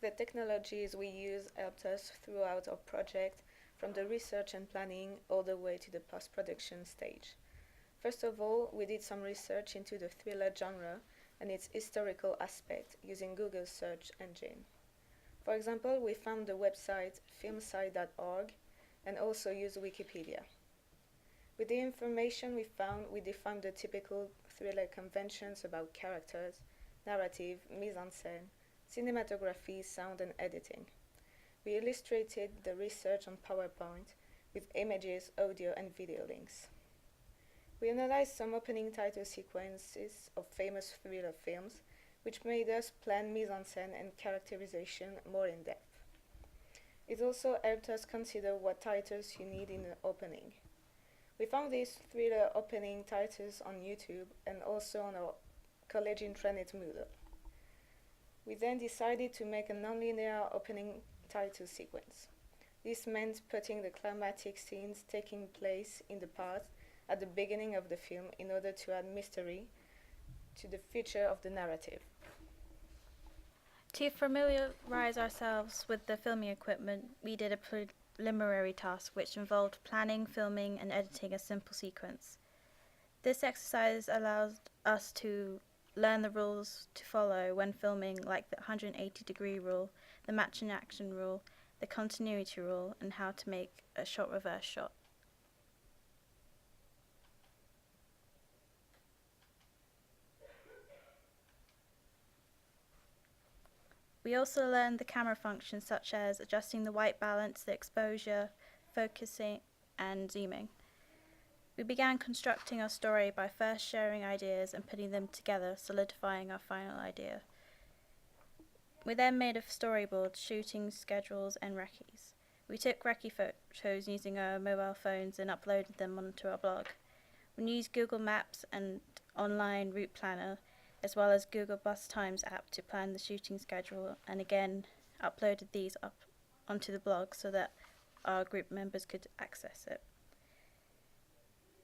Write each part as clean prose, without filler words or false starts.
The technologies we use helped us throughout our project, from the research and planning all the way to the post-production stage. First of all, we did some research into the thriller genre and its historical aspect using Google's search engine. For example, we found the website filmsite.org and also used Wikipedia. With the information we found, we defined the typical thriller conventions about characters, narrative, mise-en-scène, cinematography, sound, and editing. We illustrated the research on PowerPoint with images, audio, and video links. We analyzed some opening title sequences of famous thriller films, which made us plan mise-en-scène and characterization more in depth. It also helped us consider what titles you need in an opening. We found these thriller opening titles on YouTube and also on our college intranet Moodle. We then decided to make a nonlinear opening title sequence. This meant putting the climatic scenes taking place in the past at the beginning of the film in order to add mystery to the future of the narrative. To familiarize ourselves with the filming equipment, we did a preliminary task which involved planning, filming, and editing a simple sequence. This exercise allows us to learn the rules to follow when filming, like the 180-degree rule, the match and action rule, the continuity rule, and how to make a shot reverse shot. We also learned the camera functions such as adjusting the white balance, the exposure, focusing, and zooming. We began constructing our story by first sharing ideas and putting them together, solidifying our final idea. We then made a storyboard, shooting schedules, and recce's. We took recce photos using our mobile phones and uploaded them onto our blog. We used Google Maps and online route planner, as well as Google Bus Times app to plan the shooting schedule, and again uploaded these up onto the blog so that our group members could access it.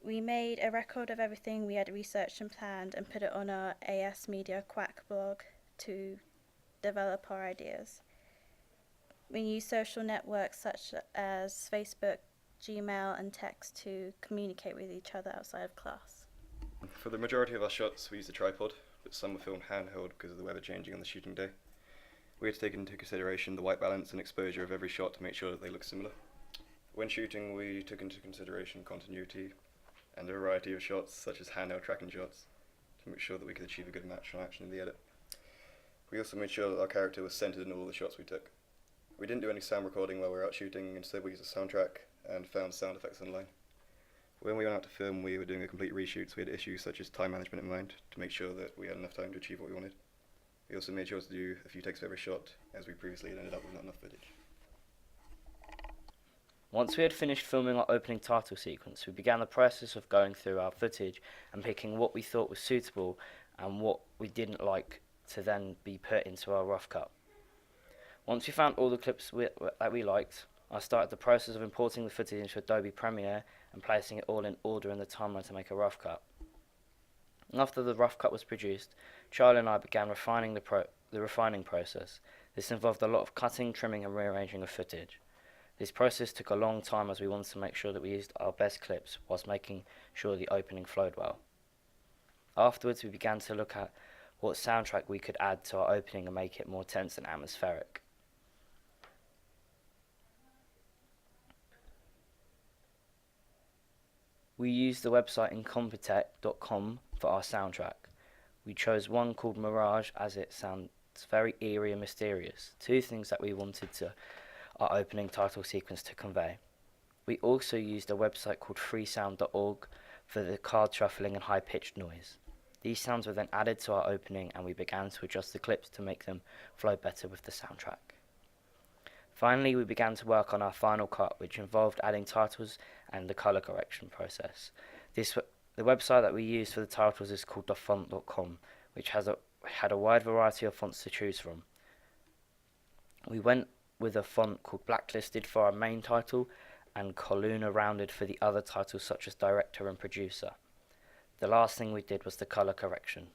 We made a record of everything we had researched and planned and put it on our AS Media Quack blog to develop our ideas. We used social networks such as Facebook, Gmail, and text to communicate with each other outside of class. For the majority of our shots, we used a tripod, but some were filmed handheld because of the weather changing on the shooting day. We had to take into consideration the white balance and exposure of every shot to make sure that they look similar. When shooting, we took into consideration continuity and a variety of shots, such as handheld tracking shots, to make sure that we could achieve a good match on action in the edit. We also made sure that our character was centered in all the shots we took. We didn't do any sound recording while we were out shooting, instead we used a soundtrack and found sound effects online. When we went out to film, we were doing a complete reshoot, so we had issues such as time management in mind to make sure that we had enough time to achieve what we wanted. We also made sure to do a few takes of every shot, as we previously had ended up with not enough footage. Once we had finished filming our opening title sequence, we began the process of going through our footage and picking what we thought was suitable and what we didn't like to then be put into our rough cut. Once we found all the clips that we liked, I started the process of importing the footage into Adobe Premiere and placing it all in order in the timeline to make a rough cut. After the rough cut was produced, Charlie and I began refining the refining process. This involved a lot of cutting, trimming, and rearranging of footage. This process took a long time as we wanted to make sure that we used our best clips whilst making sure the opening flowed well. Afterwards, we began to look at what soundtrack we could add to our opening and make it more tense and atmospheric. We used the website incompetech.com for our soundtrack. We chose one called Mirage as it sounds very eerie and mysterious, two things that we wanted our opening title sequence to convey. We also used a website called freesound.org for the card shuffling and high-pitched noise. These sounds were then added to our opening and we began to adjust the clips to make them flow better with the soundtrack. Finally, we began to work on our final cut, which involved adding titles and the colour correction process. The website that we used for the titles is called thefont.com, which had a wide variety of fonts to choose from. We went with a font called Blacklisted for our main title and Coluna Rounded for the other titles such as Director and Producer. The last thing we did was the colour correction.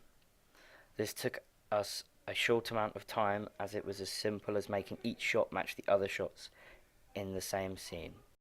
This took us a short amount of time, as it was as simple as making each shot match the other shots in the same scene.